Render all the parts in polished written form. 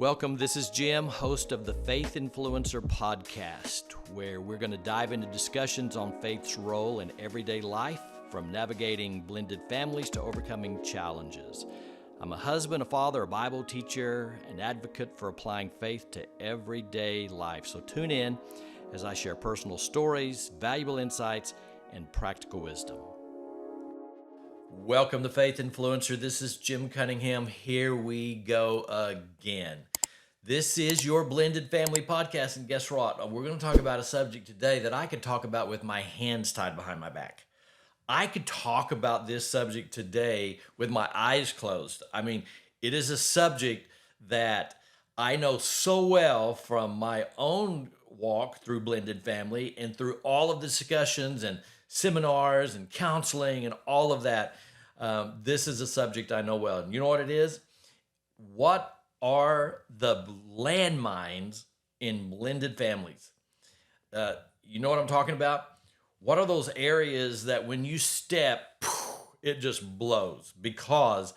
Welcome, this is Jim, host of the Faith Influencer podcast, where we're going to dive into discussions on faith's role in everyday life, from navigating blended families to overcoming challenges. I'm a husband, a father, a Bible teacher, an advocate for applying faith to everyday life. So tune in as I share personal stories, valuable insights, and practical wisdom. Welcome to Faith Influencer. This is Jim Cunningham. Here we go again. This is your blended family podcast, and guess what? We're going to talk about a subject today that I could talk about with my hands tied behind my back. I could talk about this subject today with my eyes closed. I mean, it is a subject that I know so well from my own walk through blended family and through all of the discussions and seminars and counseling and all of that. This is a subject I know well. And you know what it is? What are the landmines in blended families? You know what I'm talking about? What are those areas that when you step, it just blows because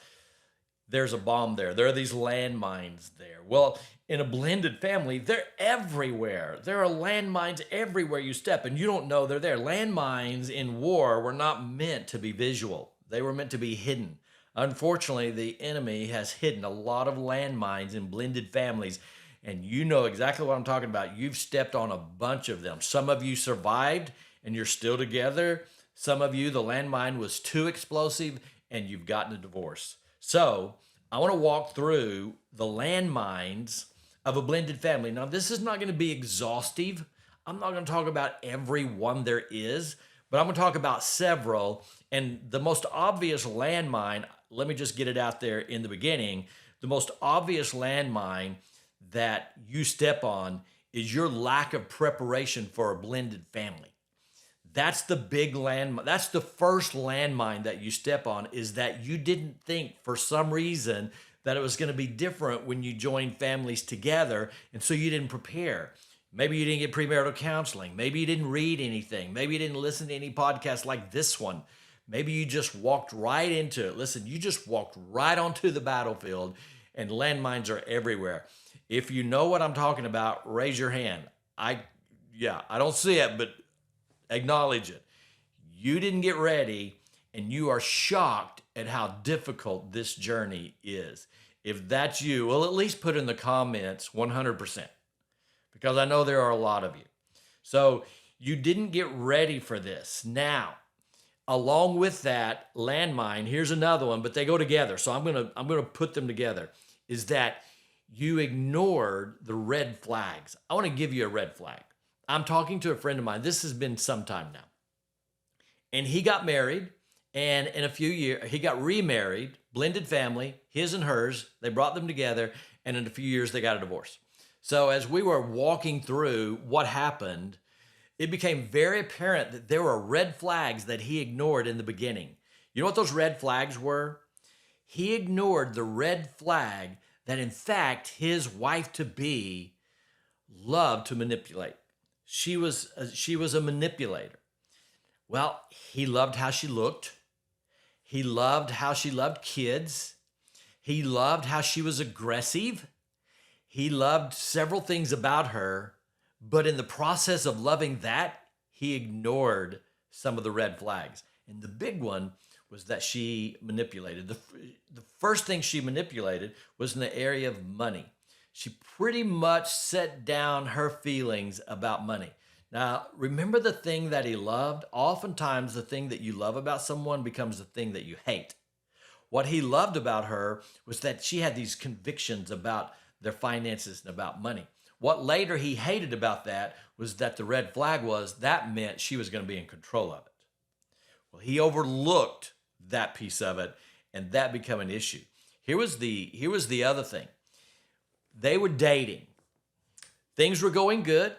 there's a bomb there? There are these landmines there. Well, in a blended family, they're everywhere. There are landmines everywhere you step, and you don't know they're there. Landmines in war were not meant to be visual. They were meant to be hidden. Unfortunately, the enemy has hidden a lot of landmines in blended families, and you know exactly what I'm talking about. You've stepped on a bunch of them. Some of you survived, and you're still together. Some of you, the landmine was too explosive, and you've gotten a divorce. So I want to walk through the landmines of a blended family. Now, this is not going to be exhaustive. I'm not going to talk about every one there is, but I'm going to talk about several. And the most obvious landmine, let me just get it out there in the beginning. The most obvious landmine that you step on is your lack of preparation for a blended family. That's the big landmine. That's the first landmine that you step on, is that you didn't think for some reason that it was going to be different when you joined families together, and so you didn't prepare. Maybe you didn't get premarital counseling. Maybe you didn't read anything. Maybe you didn't listen to any podcasts like this one. Maybe you just walked right into it. Listen, you just walked right onto the battlefield, and landmines are everywhere. If you know what I'm talking about, raise your hand. I don't see it, but acknowledge it. You didn't get ready, and you are shocked at how difficult this journey is. If that's you, well, at least put in the comments 100%, because I know there are a lot of you. So you didn't get ready for this. Now, along with that landmine, here's another one, but they go together. So I'm gonna put them together. Is that you ignored the red flags? I want to give you a red flag. I'm talking to a friend of mine. This has been some time now, and he got married, and in a few years he got remarried, blended family, his and hers. They brought them together, and in a few years they got a divorce. So as we were walking through what happened, it became very apparent that there were red flags that he ignored in the beginning. You know what those red flags were? He ignored the red flag that, in fact, his wife-to-be loved to manipulate. She was a manipulator. Well, he loved how she looked. He loved how she loved kids. He loved how she was aggressive. He loved several things about her. But in the process of loving that, he ignored some of the red flags. And the big one was that she manipulated. The first thing she manipulated was in the area of money. She pretty much set down her feelings about money. Now, remember the thing that he loved? Oftentimes, the thing that you love about someone becomes the thing that you hate. What he loved about her was that she had these convictions about their finances and about money. What later he hated about that was that the red flag was that meant she was going to be in control of it. Well, he overlooked that piece of it, and that became an issue. Here was the other thing. They were dating. Things were going good.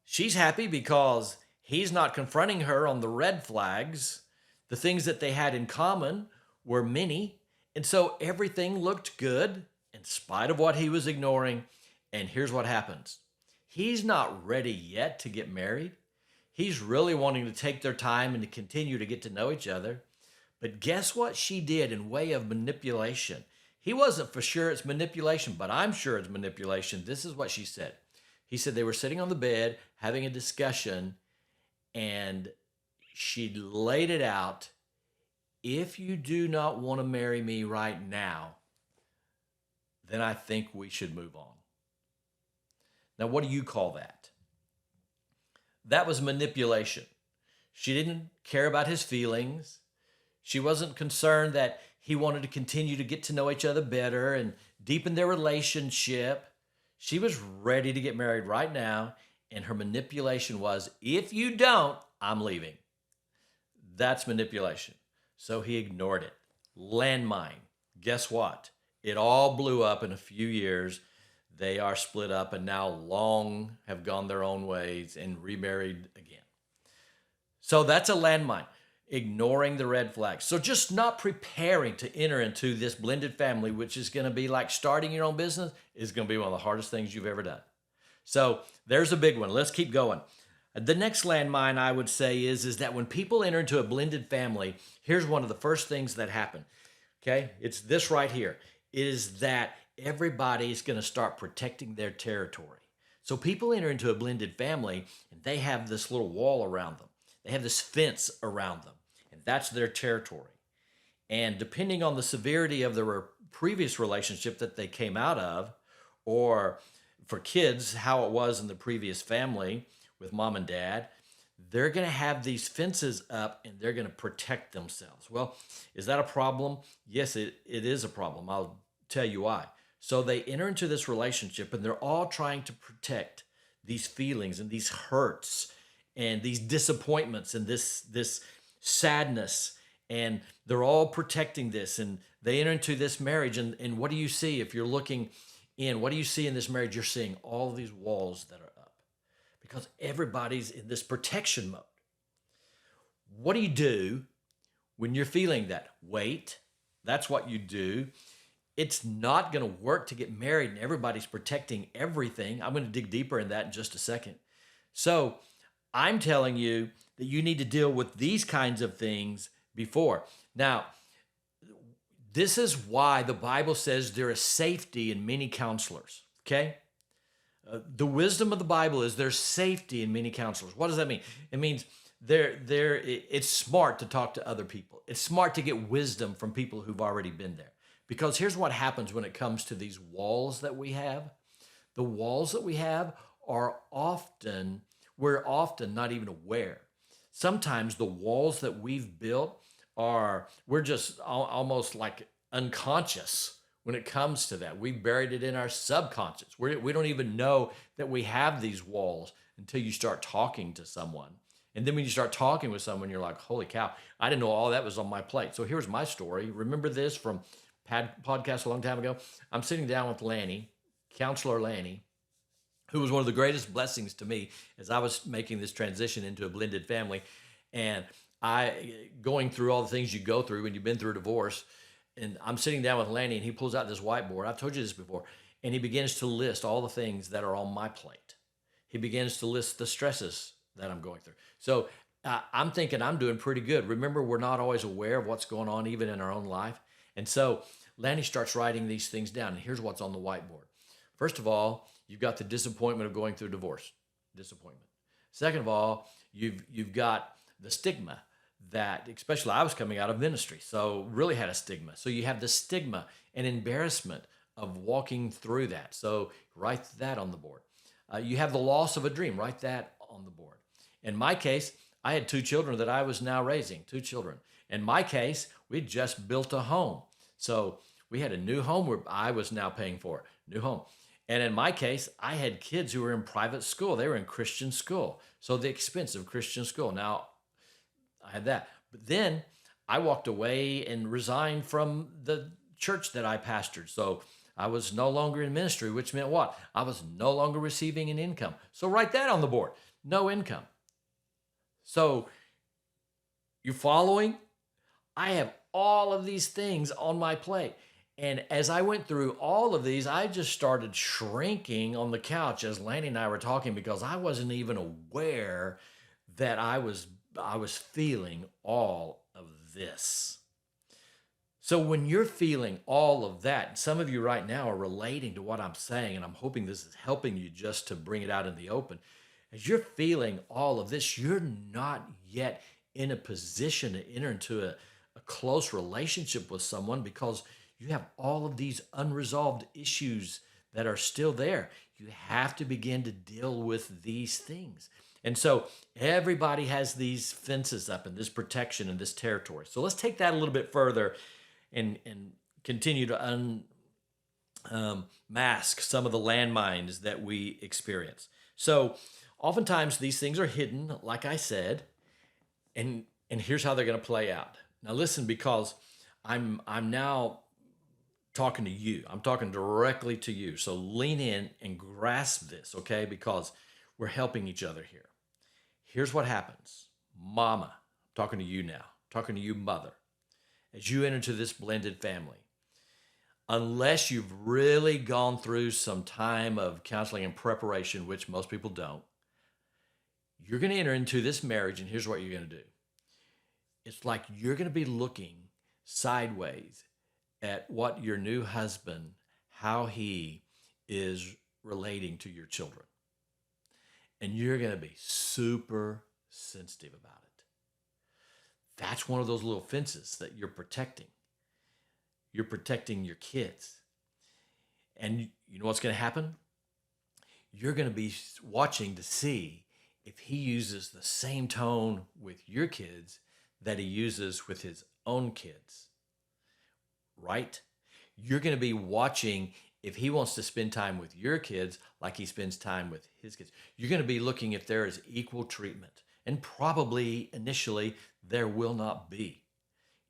She's happy because he's not confronting her on the red flags. The things that they had in common were many, and so everything looked good in spite of what he was ignoring. And here's what happens. He's not ready yet to get married. He's really wanting to take their time and to continue to get to know each other. But guess what she did in way of manipulation? He wasn't for sure it's manipulation, but I'm sure it's manipulation. This is what she said. He said they were sitting on the bed having a discussion, and she laid it out. If you do not want to marry me right now, then I think we should move on. Now, what do you call that? That was manipulation. She didn't care about his feelings. She wasn't concerned that he wanted to continue to get to know each other better and deepen their relationship. She was ready to get married right now, and her manipulation was, if you don't, I'm leaving. That's manipulation. So he ignored it. Landmine. Guess what? It all blew up in a few years. They are split up and now long have gone their own ways and remarried again. So that's a landmine, ignoring the red flags. So just not preparing to enter into this blended family, which is going to be like starting your own business, is going to be one of the hardest things you've ever done. So there's a big one. Let's keep going. The next landmine I would say is that when people enter into a blended family, here's one of the first things that happen. Okay, it's this right here, is that everybody's going to start protecting their territory. So people enter into a blended family and they have this little wall around them. They have this fence around them, and that's their territory. And depending on the severity of the previous relationship that they came out of, or for kids, how it was in the previous family with mom and dad, they're going to have these fences up and they're going to protect themselves. Well, is that a problem? Yes, it is a problem. I'll tell you why. So they enter into this relationship and they're all trying to protect these feelings and these hurts and these disappointments and this sadness. And they're all protecting this, and they enter into this marriage. And what do you see if you're looking in? What do you see in this marriage? You're seeing all of these walls that are up because everybody's in this protection mode. What do you do when you're feeling that? Wait. That's what you do. It's not going to work to get married and everybody's protecting everything. I'm going to dig deeper in that in just a second. So I'm telling you that you need to deal with these kinds of things before. Now, this is why the Bible says there is safety in many counselors, okay? The wisdom of the Bible is there's safety in many counselors. What does that mean? It means it's smart to talk to other people. It's smart to get wisdom from people who've already been there. Because here's what happens when it comes to these walls that we have. The walls that we have are we're often not even aware. Sometimes the walls that we've built we're just almost like unconscious when it comes to that. We buried it in our subconscious. We don't even know that we have these walls until you start talking to someone. And then when you start talking with someone, you're like, holy cow, I didn't know all that was on my plate. So here's my story. Remember this from podcast a long time ago? I'm sitting down with Lanny, Counselor Lanny, who was one of the greatest blessings to me as I was making this transition into a blended family. And going through all the things you go through when you've been through a divorce. And I'm sitting down with Lanny and he pulls out this whiteboard. I've told you this before. And he begins to list all the things that are on my plate. He begins to list the stresses that I'm going through. So I'm thinking I'm doing pretty good. Remember, we're not always aware of what's going on even in our own life. And so Lanny starts writing these things down. And here's what's on the whiteboard. First of all, you've got the disappointment of going through divorce. Disappointment. Second of all, you've got the stigma that, especially I was coming out of ministry, so really had a stigma. So you have the stigma and embarrassment of walking through that. So write that on the board. You have the loss of a dream. Write that on the board. In my case, I had 2 children that I was now raising, 2 children. In my case, we just built a home. So we had a new home where I was now paying for, new home. And in my case, I had kids who were in private school. They were in Christian school. So the expense of Christian school. Now, I had that. But then I walked away and resigned from the church that I pastored. So I was no longer in ministry, which meant what? I was no longer receiving an income. So write that on the board. No income. So you following? I have all of these things on my plate. And as I went through all of these, I just started shrinking on the couch as Lanny and I were talking because I wasn't even aware that I was feeling all of this. So when you're feeling all of that, some of you right now are relating to what I'm saying, and I'm hoping this is helping you just to bring it out in the open. As you're feeling all of this, you're not yet in a position to enter into a close relationship with someone because you have all of these unresolved issues that are still there. You have to begin to deal with these things. And so everybody has these fences up and this protection and this territory. So let's take that a little bit further and continue to unmask some of the landmines that we experience. So oftentimes these things are hidden, like I said, and here's how they're going to play out. Now listen, because I'm now talking to you. I'm talking directly to you. So lean in and grasp this, okay? Because we're helping each other here. Here's what happens. Mama, I'm talking to you now, talking to you, mother. As you enter into this blended family, unless you've really gone through some time of counseling and preparation, which most people don't, you're going to enter into this marriage, and here's what you're going to do. It's like you're going to be looking sideways at what your new husband, how he is relating to your children. And you're going to be super sensitive about it. That's one of those little fences that you're protecting. You're protecting your kids. And you know what's going to happen? You're going to be watching to see if he uses the same tone with your kids that he uses with his own kids. Right? You're going to be watching if he wants to spend time with your kids like he spends time with his kids. You're going to be looking if there is equal treatment. And probably initially there will not be.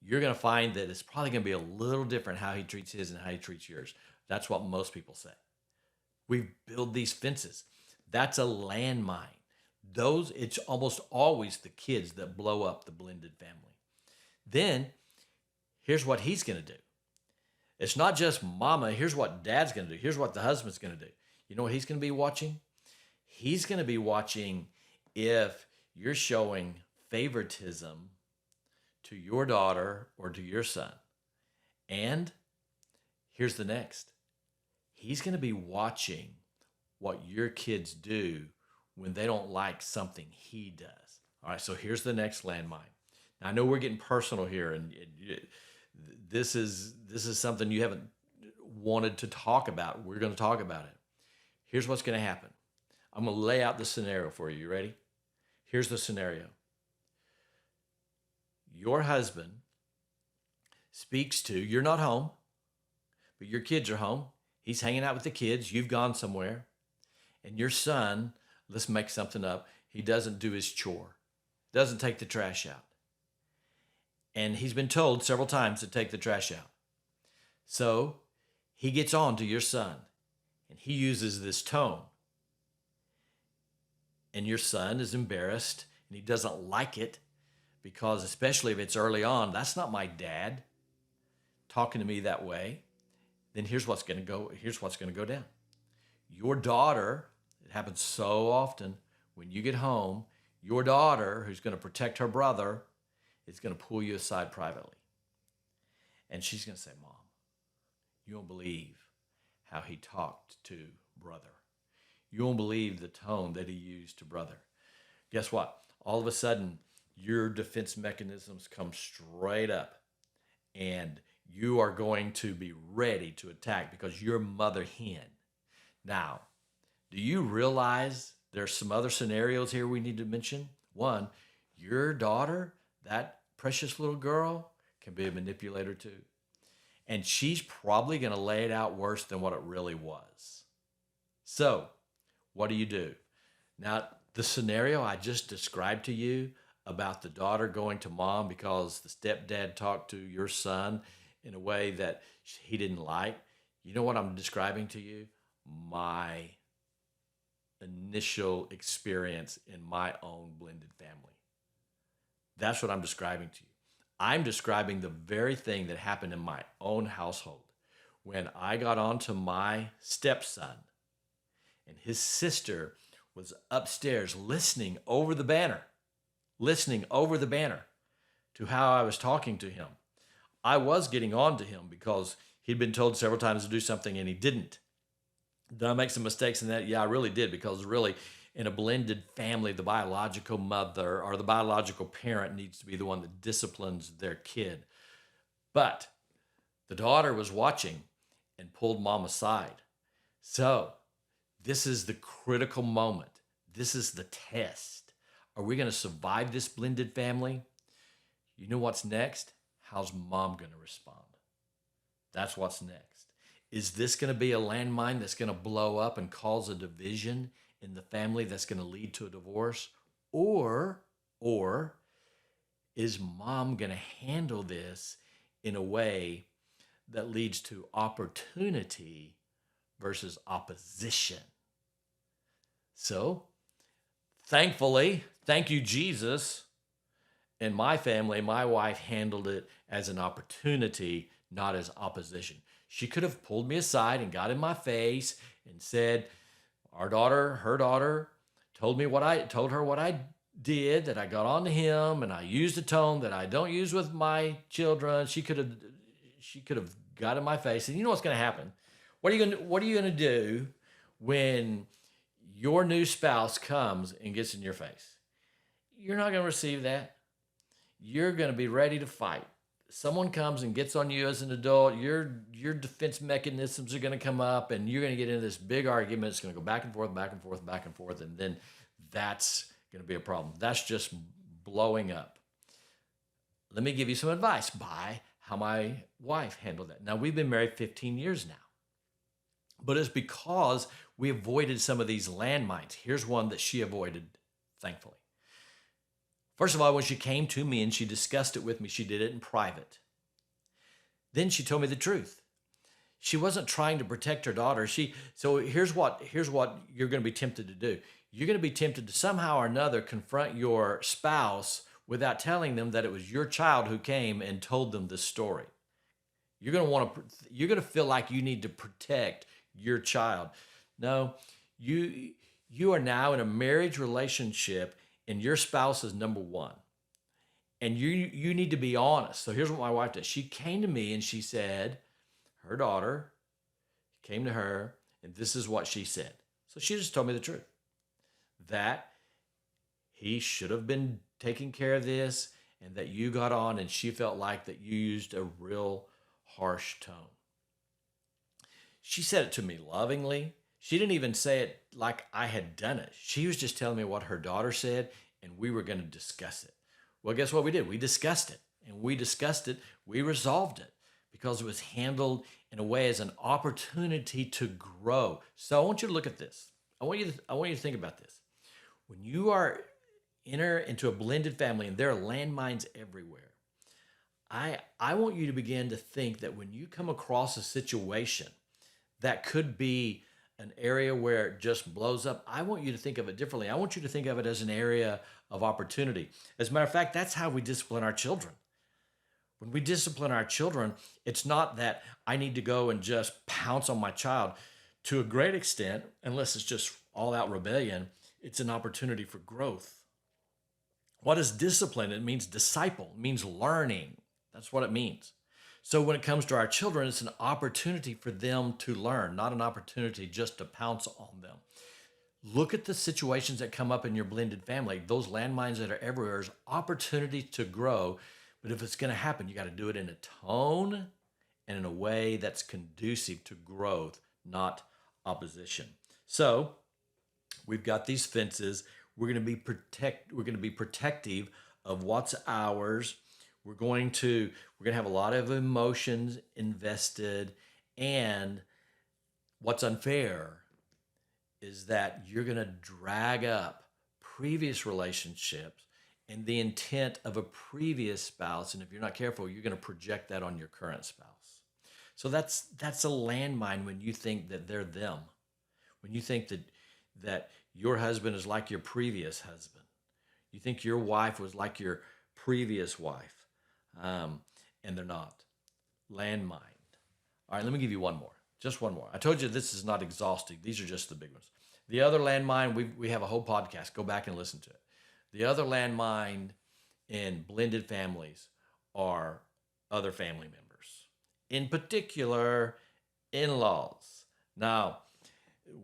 You're going to find that it's probably going to be a little different how he treats his and how he treats yours. That's what most people say. We build these fences. That's a landmine. It's almost always the kids that blow up the blended family. Then here's what he's going to do. It's not just mama. Here's what dad's going to do. Here's what the husband's going to do. You know what he's going to be watching? He's going to be watching if you're showing favoritism to your daughter or to your son. And here's the next. He's going to be watching what your kids do when they don't like something he does. All right, so here's the next landmine. Now, I know we're getting personal here, and this is something you haven't wanted to talk about. We're going to talk about it. Here's what's going to happen. I'm going to lay out the scenario for you. You ready? Here's the scenario. Your husband speaks to, you're not home, but your kids are home. He's hanging out with the kids. You've gone somewhere. And your son, let's make something up, he doesn't do his chore, doesn't take the trash out. And he's been told several times to take the trash out. So he gets on to your son and he uses this tone. And your son is embarrassed and he doesn't like it because, especially if it's early on, that's not my dad talking to me that way. Then here's what's going to go down. Your daughter, it happens so often when you get home, your daughter, who's going to protect her brother, is going to pull you aside privately. And she's going to say, Mom, you won't believe how he talked to brother. You won't believe the tone that he used to brother. Guess what? All of a sudden, your defense mechanisms come straight up and you are going to be ready to attack because you're mother hen. Now, do you realize there's some other scenarios here we need to mention? One, your daughter, that precious little girl, can be a manipulator too. And she's probably going to lay it out worse than what it really was. So, what do? Now, the scenario I just described to you about the daughter going to mom because the stepdad talked to your son in a way that he didn't like, you know what I'm describing to you? My initial experience in my own blended family. That's what I'm describing to you. I'm describing the very thing that happened in my own household when I got onto my stepson and his sister was upstairs listening over the banner to how I was talking to him. I was getting on to him because he'd been told several times to do something and he didn't. Did I make some mistakes in that? Yeah, I really did, because really, in a blended family, the biological mother or the biological parent needs to be the one that disciplines their kid. But the daughter was watching and pulled mom aside. So this is the critical moment. This is the test. Are we going to survive this blended family? You know what's next? How's mom going to respond? That's what's next. Is this going to be a landmine that's going to blow up and cause a division in the family that's going to lead to a divorce? Or is mom going to handle this in a way that leads to opportunity versus opposition? So, thankfully, thank you, Jesus, in my family, my wife handled it as an opportunity, not as opposition. She could have pulled me aside and got in my face and said, her daughter, told her what I did, that I got on to him, and I used a tone that I don't use with my children. She could have got in my face, and you know what's going to happen? What are you going to do when your new spouse comes and gets in your face? You're not going to receive that. You're going to be ready to fight. Someone comes and gets on you as an adult, your defense mechanisms are going to come up, and you're going to get into this big argument. It's going to go back and forth, back and forth, back and forth, and then that's going to be a problem. That's just blowing up. Let me give you some advice by how my wife handled that. Now, we've been married 15 years now, but it's because we avoided some of these landmines. Here's one that she avoided, thankfully. First of all, when she came to me and she discussed it with me, she did it in private. Then she told me the truth. She wasn't trying to protect her daughter. So here's what you're going to be tempted to do. You're going to be tempted to somehow or another confront your spouse without telling them that it was your child who came and told them the story. You're going to feel like you need to protect your child. No, you are now in a marriage relationship, and your spouse is number one. And you need to be honest. So here's what my wife did. She came to me and she said, her daughter came to her, and this is what she said. So she just told me the truth, that he should have been taking care of this, and that you got on and she felt like that you used a real harsh tone. She said it to me lovingly. She didn't even say it like I had done it. She was just telling me what her daughter said, and we were going to discuss it. Well, guess what we did? We discussed it, and we resolved it, because it was handled in a way as an opportunity to grow. So I want you to look at this. I want you to think about this. When you enter into a blended family and there are landmines everywhere, I want you to begin to think that when you come across a situation that could be an area where it just blows up, I want you to think of it differently. I want you to think of it as an area of opportunity. As a matter of fact, that's how we discipline our children. When we discipline our children, it's not that I need to go and just pounce on my child. To a great extent, unless it's just all out rebellion, it's an opportunity for growth. What is discipline? It means disciple, it means learning. That's what it means. So when it comes to our children, it's an opportunity for them to learn, not an opportunity just to pounce on them. Look at the situations that come up in your blended family. Those landmines that are everywhere is opportunities to grow. But if it's going to happen, you got to do it in a tone and in a way that's conducive to growth, not opposition. So we've got these fences. We're going to be protective of what's ours. We're going to have a lot of emotions invested, and what's unfair is that you're going to drag up previous relationships and the intent of a previous spouse, and if you're not careful, you're going to project that on your current spouse. So that's a landmine when you think that they're them, when you think that your husband is like your previous husband, you think your wife was like your previous wife. And they're not. Landmine. All right, let me give you one more. Just one more. I told you this is not exhaustive. These are just the big ones. The other landmine, we have a whole podcast. Go back and listen to it. The other landmine in blended families are other family members, in particular, in-laws. Now,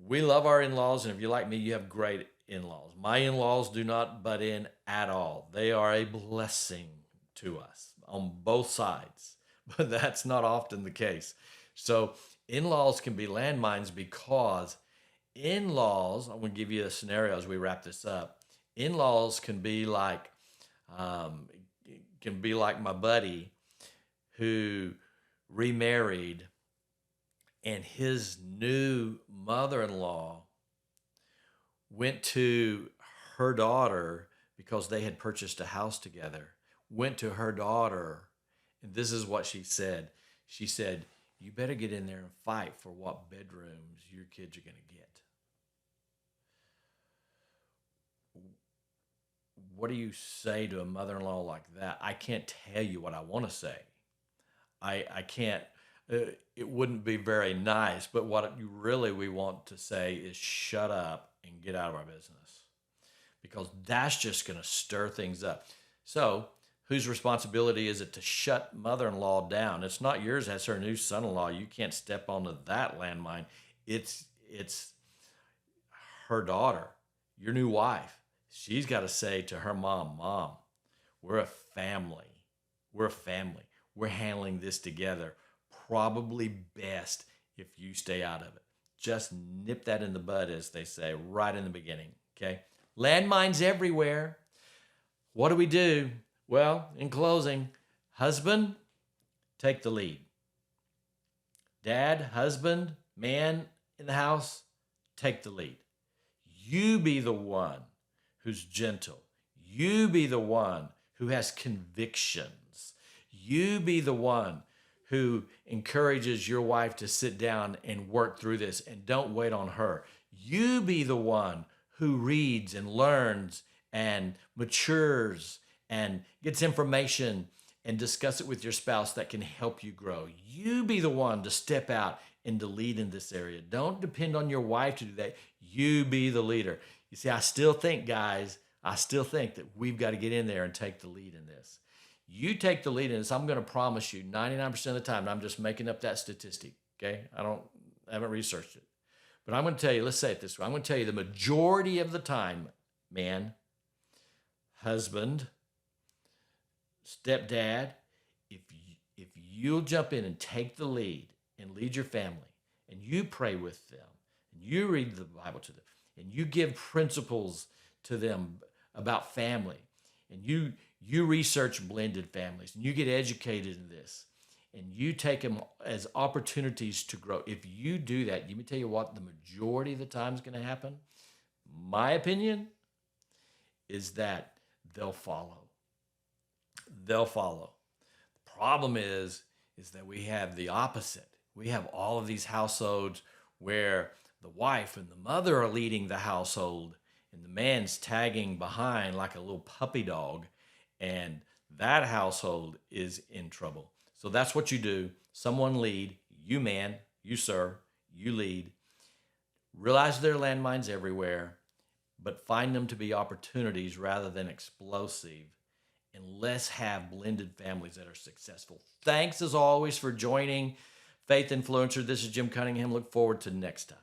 we love our in-laws, and if you're like me, you have great in-laws. My in-laws do not butt in at all. They are a blessing to us on both sides, but that's not often the case. So in-laws can be landmines because in-laws, I'm going to give you a scenario as we wrap this up. In-laws um, can be like my buddy who remarried, and his new mother-in-law went to her daughter because they had purchased a house together. Went to her daughter, and this is what she said. She said, "You better get in there and fight for what bedrooms your kids are going to get." What do you say to a mother-in-law like that? I can't tell you what I want to say. I can't. It wouldn't be very nice. But what you really we want to say is shut up and get out of our business, because that's just going to stir things up. So, whose responsibility is it to shut mother-in-law down? It's not yours. That's her new son-in-law. You can't step onto that landmine. It's her daughter, your new wife. She's got to say to her mom, "Mom, we're a family. We're a family. We're handling this together. Probably best if you stay out of it." Just nip that in the bud, as they say, right in the beginning. Okay? Landmines everywhere. What do we do? Well, in closing, husband, take the lead. Dad, husband, man in the house, take the lead. You be the one who's gentle. You be the one who has convictions. You be the one who encourages your wife to sit down and work through this, and don't wait on her. You be the one who reads and learns and matures and gets information and discuss it with your spouse that can help you grow. You be the one to step out and to lead in this area. Don't depend on your wife to do that. You be the leader. You see, I still think, guys, that we've got to get in there and take the lead in this. You take the lead in this. I'm going to promise you 99% of the time, and I'm just making up that statistic, okay? I haven't researched it. But I'm going to tell you, let's say it this way. I'm going to tell you the majority of the time, man, husband, stepdad, if you'll jump in and take the lead and lead your family, and you pray with them, and you read the Bible to them, and you give principles to them about family, and you research blended families, and you get educated in this, and you take them as opportunities to grow. If you do that, let me tell you what the majority of the time is going to happen. My opinion is that they'll follow. They'll follow. The problem is that we have the opposite. We have all of these households where the wife and the mother are leading the household, and the man's tagging behind like a little puppy dog, and that household is in trouble. So that's what you do. Someone lead. You man, you sir, you lead. Realize there are landmines everywhere, but find them to be opportunities rather than explosive. And let's have blended families that are successful. Thanks as always for joining Faith Influencer. This is Jim Cunningham. Look forward to next time.